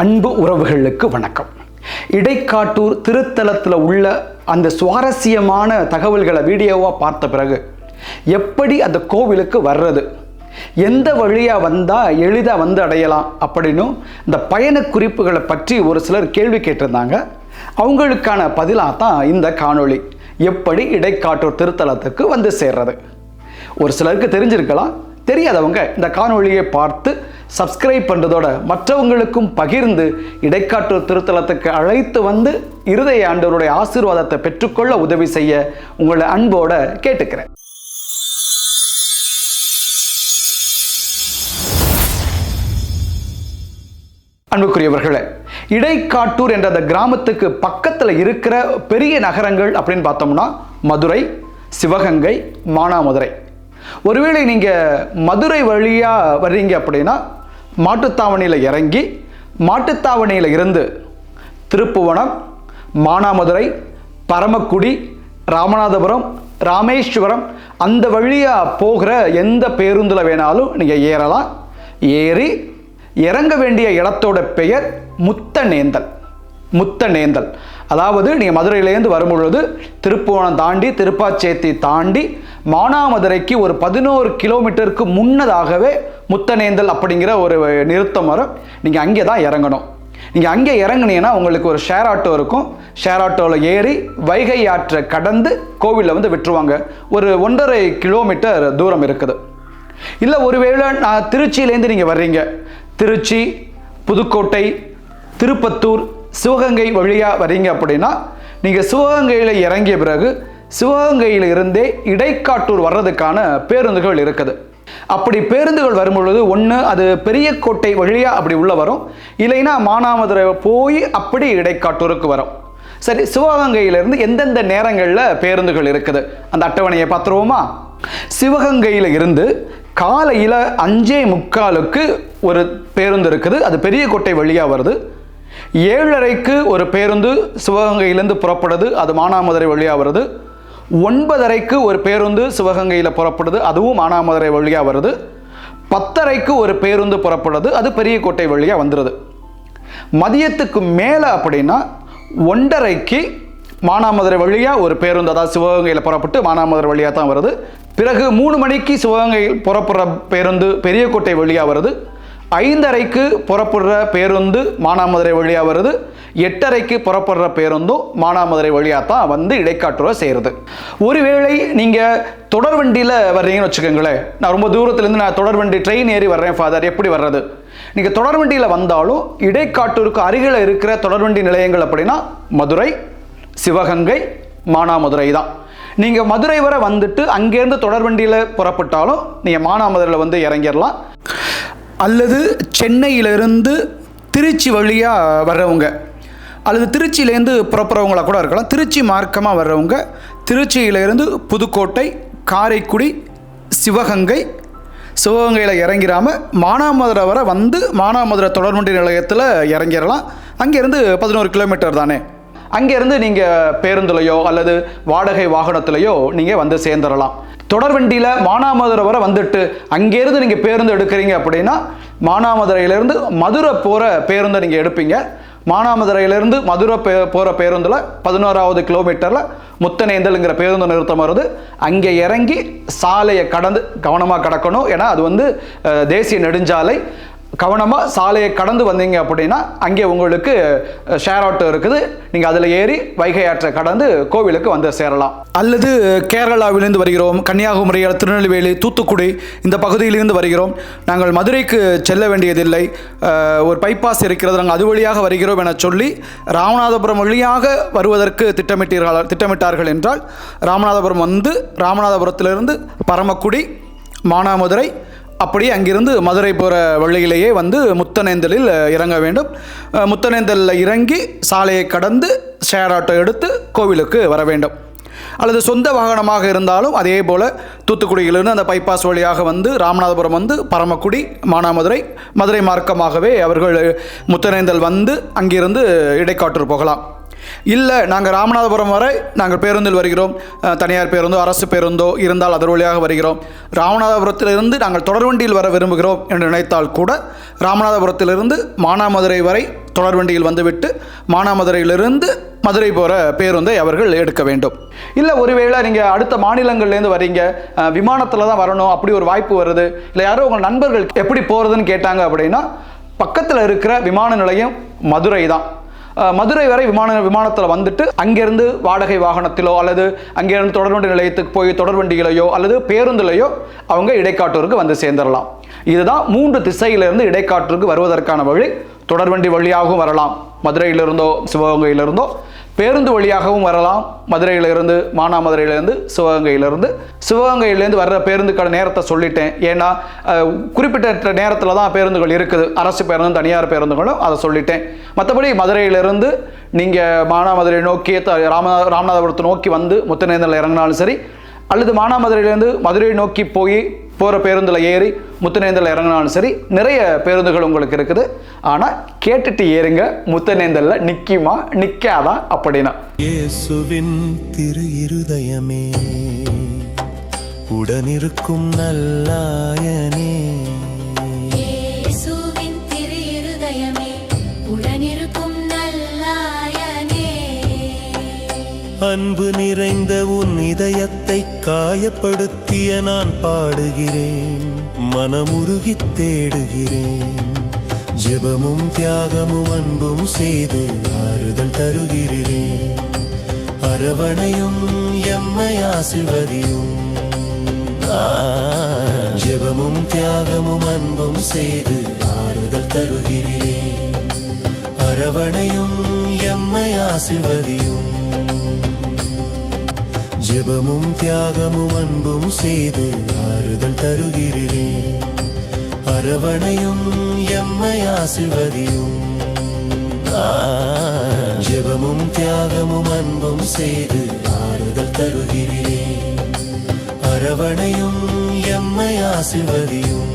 அன்பு உறவுகளுக்கு வணக்கம். இடைக்காட்டூர் திருத்தலத்தில் உள்ள அந்த சுவாரஸ்யமான தகவல்களை வீடியோவாக பார்த்த பிறகு எப்படி அந்த கோவிலுக்கு வர்றது, எந்த வழியாக வந்தால் எளிதாக வந்து அடையலாம் அப்படின்னு இந்த பயண குறிப்புகளை பற்றி ஒரு சிலர் கேள்வி கேட்டிருந்தாங்க. அவங்களுக்கான பதிலாக தான் இந்த காணொளி. எப்படி இடைக்காட்டூர் திருத்தலத்துக்கு வந்து சேர்றது. ஒரு சிலருக்கு தெரிஞ்சிருக்கலாம், தெரியாதவங்க இந்த காணொளியை பார்த்து சப்ஸ்கிரைப் பண்ணுறதோட மற்றவங்களுக்கும் பகிர்ந்து இடைக்காட்டூர் திருத்தலத்துக்கு அழைத்து வந்து இருதய ஆண்டவருடைய ஆசீர்வாதத்தை பெற்றுக்கொள்ள உதவி செய்ய உங்களை அன்போட கேட்டுக்கிறேன். அன்புக்குரியவர்களே, இடைக்காட்டூர் என்ற அந்த கிராமத்துக்கு பக்கத்தில் இருக்கிற பெரிய நகரங்கள் அப்படின்னு பார்த்தோம்னா மதுரை, சிவகங்கை, மானாமதுரை. ஒருவேளை நீங்கள் மதுரை வழியாக வர்றீங்க அப்படின்னா மாட்டுத்தாவணியில் இறங்கி மாட்டுத்தாவணியில் இருந்து திருப்புவனம், மானாமதுரை, பரமக்குடி, ராமநாதபுரம், ராமேஸ்வரம் அந்த வழியாக போகிற எந்த பேருந்தில் வேணாலும் நீங்கள் ஏறலாம். ஏறி இறங்க வேண்டிய இடத்தோட பெயர் முத்தநேந்தல். முத்தநேந்தல் அதாவது நீங்கள் மதுரையிலேருந்து வரும்பொழுது திருப்புவனம் தாண்டி திருப்பாச்சேத்தி தாண்டி மானாமதுரைக்கு ஒரு 11 கிலோமீட்டருக்கு முன்னதாகவே முத்தநேந்தல் அப்படிங்கிற ஒரு நிறுத்தம் வரும். நீங்கள் அங்கே தான் இறங்கணும். நீங்கள் அங்கே இறங்குனீங்கன்னா உங்களுக்கு ஒரு ஷேர் ஆட்டோ இருக்கும். ஷேர் ஆட்டோவில் ஏறி வைகை ஆற்றை கடந்து கோவிலில் வந்து விட்டுருவாங்க. ஒரு 1.5 கிலோமீட்டர் தூரம் இருக்குது. இல்லை ஒருவேளை நான் திருச்சியிலேருந்து நீங்கள் வர்றீங்க, திருச்சி, புதுக்கோட்டை, திருப்பத்தூர், சிவகங்கை வழியாக வரீங்க அப்படின்னா நீங்கள் சிவகங்கையில் இறங்கிய பிறகு சிவகங்கையில் இருந்தே இடைக்காட்டூர் வர்றதுக்கான பேருந்துகள் இருக்குது. அப்படி பேருந்துகள் வரும்பொழுது ஒன்று அது பெரியக்கோட்டை வழியாக அப்படி உள்ள வரும், இல்லைன்னா மானாமதுரை போய் அப்படி இடைக்காட்டூருக்கு வரும். சரி, சிவகங்கையிலிருந்து எந்தெந்த நேரங்களில் பேருந்துகள் இருக்குது அந்த அட்டவணையை பார்த்துருவோமா? சிவகங்கையில் இருந்து காலையில் 5:45 ஒரு பேருந்து இருக்குது, அது பெரியக்கோட்டை வழியாக வருது. 7:30 ஒரு பேருந்து சிவகங்கையிலேருந்து புறப்படுது, அது மானாமதுரை வழியாக வருது. 9:30 ஒரு பேருந்து சிவகங்கையில் புறப்படுது, அதுவும் மானாமதுரை வழியாக வருது. 10:30 ஒரு பேருந்து புறப்படுது, அது பெரியக்கோட்டை வழியாக வந்துடுது. மதியத்துக்கு மேலே அப்படின்னா 1:30 மானாமதுரை வழியாக ஒரு பேருந்து, அதாவது சிவகங்கையில் புறப்பட்டு மானாமதுரை வழியாக தான் வருது. பிறகு 3 மணிக்கு சிவகங்கையில் புறப்படுற பேருந்து பெரியக்கோட்டை வழியாக வருது. 5:30 புறப்படுற பேருந்து மானாமதுரை வழியாக வருது. 8:30 புறப்படுற பேருந்தும் மானாமதுரை வழியாக தான் வந்து இடைக்காட்டூரை சேருது. ஒருவேளை நீங்கள் தொடர்வண்டியில் வர்றீங்கன்னு வச்சுக்கோங்களேன். நான் ரொம்ப தூரத்துலேருந்து நான் தொடர்வண்டி ட்ரெயின் ஏறி வர்றேன் ஃபாதர், எப்படி வர்றது? நீங்கள் தொடர்வண்டியில் வந்தாலும் இடைக்காட்டூருக்கு அருகில் இருக்கிற தொடர்வண்டி நிலையங்கள் அப்படின்னா மதுரை, சிவகங்கை, மானாமதுரை தான். நீங்கள் மதுரை வரை வந்துட்டு அங்கேருந்து தொடர்வண்டியில் புறப்பட்டாலும் நீங்கள் மானாமதுரையில் வந்து இறங்கிடலாம். அல்லது சென்னையிலிருந்து திருச்சி வழியாக வர்றவங்க அல்லது திருச்சியிலேருந்து புறப்படுறவங்களாக கூட இருக்கலாம். திருச்சி மார்க்கமாக வர்றவங்க திருச்சியிலேருந்து புதுக்கோட்டை, காரைக்குடி, சிவகங்கை, சிவகங்கையில் இறங்கிறாமல் மானாமதுரை வரை வந்து மானாமதுரை தொடர்வண்டி நிலையத்தில் இறங்கிடலாம். அங்கேருந்து 11 கிலோமீட்டர் தானே. அங்கேருந்து நீங்கள் பேருந்துலையோ அல்லது வாடகை வாகனத்திலையோ நீங்கள் வந்து சேர்ந்துடலாம். தொடர்வண்டியில் மானாமதுரை வரை வந்துட்டு அங்கேருந்து நீங்கள் பேருந்து எடுக்கிறீங்க அப்படின்னா மானாமதுரையிலேருந்து மதுரை போகிற பேருந்தை நீங்கள் எடுப்பீங்க. மானாமதுரையிலேருந்து மதுரை போகிற பேருந்தில் 11வது கிலோமீட்டரில் முத்தநேந்தல்ங்கிற பேருந்து நிறுத்தம் வருது. அங்கே இறங்கி சாலையை கடந்து கவனமாக கடக்கணும், ஏன்னா அது வந்து தேசிய நெடுஞ்சாலை. கவனமாக சாலையை கடந்து வந்தீங்க அப்படின்னா அங்கே உங்களுக்கு ஷேர் ஆட்டோ இருக்குது. நீங்கள் அதில் ஏறி வைகை ஆற்றை கடந்து கோவிலுக்கு வந்து சேரலாம். அல்லது கேரளாவிலிருந்து வருகிறோம், கன்னியாகுமரி, திருநெல்வேலி, தூத்துக்குடி இந்த பகுதியிலிருந்து வருகிறோம், நாங்கள் மதுரைக்கு செல்ல வேண்டியதில்லை, ஒரு பைபாஸ் இருக்கிறது, நாங்கள் அது வழியாக வருகிறோம் என சொல்லி ராமநாதபுரம் வழியாக வருவதற்கு திட்டமிட்டார்கள் என்றால் ராமநாதபுரம் வந்து ராமநாதபுரத்திலிருந்து பரமக்குடி, மானாமதுரை, அப்படியே அங்கிருந்து மதுரை போகிற வழியிலேயே வந்து முத்தநேந்தலில் இறங்க வேண்டும். முத்தநேந்தலில் இறங்கி சாலையை கடந்து ஷேர் ஆட்டோ எடுத்து கோவிலுக்கு வர வேண்டும். அல்லது சொந்த வாகனமாக இருந்தாலும் அதே போல் தூத்துக்குடியிலிருந்து அந்த பைபாஸ் வழியாக வந்து ராமநாதபுரம் வந்து பரமக்குடி, மானாமதுரை, மதுரை மார்க்கமாகவே அவர்கள் முத்தநேந்தல் வந்து அங்கிருந்து இடைக்காட்டூர் போகலாம். இல்லை நாங்கள் ராமநாதபுரம் வரை நாங்கள் பேருந்தில் வருகிறோம், தனியார் பேருந்தோ அரசு பேருந்தோ இருந்தால் அதன் வழியாக வருகிறோம், ராமநாதபுரத்திலிருந்து நாங்கள் தொடர்வண்டியில் வர விரும்புகிறோம் என்று நினைத்தால் கூட ராமநாதபுரத்திலிருந்து மானாமதுரை வரை தொடர்வண்டியில் வந்துவிட்டு மானாமதுரையிலிருந்து மதுரை போகிற பேருந்தை அவர்கள் எடுக்க வேண்டும். இல்லை ஒருவேளை நீங்கள் அடுத்த மாநிலங்கள்லேருந்து வரீங்க, விமானத்தில் தான் வரணும், அப்படி ஒரு வாய்ப்பு வருது, இல்லை யாரோ உங்கள் நண்பர்கள் எப்படி போகிறதுன்னு கேட்டாங்க அப்படின்னா பக்கத்தில் இருக்கிற விமான நிலையம் மதுரை தான். மதுரை வரை விமானத்தில் வந்துட்டு அங்கேருந்து வாடகை வாகனத்திலோ அல்லது அங்கேருந்து தொடர்வண்டி நிலையத்துக்கு போய் தொடர்வண்டியிலையோ அல்லது பேருந்துலையோ அவங்க இடைக்காட்டூருக்கு வந்து சேர்ந்துடலாம். இதுதான் 3 திசையிலிருந்து இடைக்காட்டூருக்கு வருவதற்கான வழி. தொடர்வண்டி வழியாகவும் வரலாம், மதுரையிலிருந்தோ சிவகங்கையிலிருந்தோ, பேருந்து வழியாகவும் வரலாம், மதுரையிலிருந்து மானாமதுரையிலேருந்து சிவகங்கையிலேருந்து வர்ற பேருந்துக்கான நேரத்தை சொல்லிட்டேன். ஏன்னா குறிப்பிட்ட நேரத்தில் தான் பேருந்துகள் இருக்குது, அரசு பேருந்தும் தனியார் பேருந்துகளும், அதை சொல்லிட்டேன். மற்றபடி மதுரையிலிருந்து நீங்கள் மானாமதுரை நோக்கி ராமநாதபுரத்தை நோக்கி வந்து முத்துநேந்தலில் இறங்கினாலும் சரி, அல்லது மானாமதுரையிலேருந்து மதுரை நோக்கி போகிற பேருந்தில் ஏறி முத்துநேந்தலில் இறங்கினாலும் சரி, நிறைய பேருந்துகள் உங்களுக்கு இருக்குது. ஆனால் கேட்டுட்டு ஏறுங்க, முத்துநேந்தலில் நிற்குமா நிற்காதா அப்படின்னா. இயேசுவின் திரு இருதயமே உடனிருக்கும் நல்லாயனே, இயேசுவின் திரு இருதயமே உடனிருக்கும் நல்லாயனே, அன்பு நிறைந்த உன் இதயத்தை காயப்படுத்திய நான் பாடுகிறேன், மனமுருகி தேடுகிறேன், ஜெபமும் தியாகமும் அன்பும் செய்து ஆறுதல் தருகிறேன், அரவணையும் எம்மை ஆசிர்வதியும், ஜெபமும் தியாகமும் அன்பும் செய்து ஆறுதல் தருகிறேன், அரவணையும் எம்மை ஆசிர்வதியும், ஜெபமும் தியாகமும் அன்பும் செய்து ஆறுதல் தருகிறேன், அரவணையும் எம்மை ஆசிர்வதியும், ஜெபமும் தியாகமும் அன்பும் செய்து ஆறுதல் தருகிறேன், அரவணையும் எம்மை ஆசிர்வதியும்.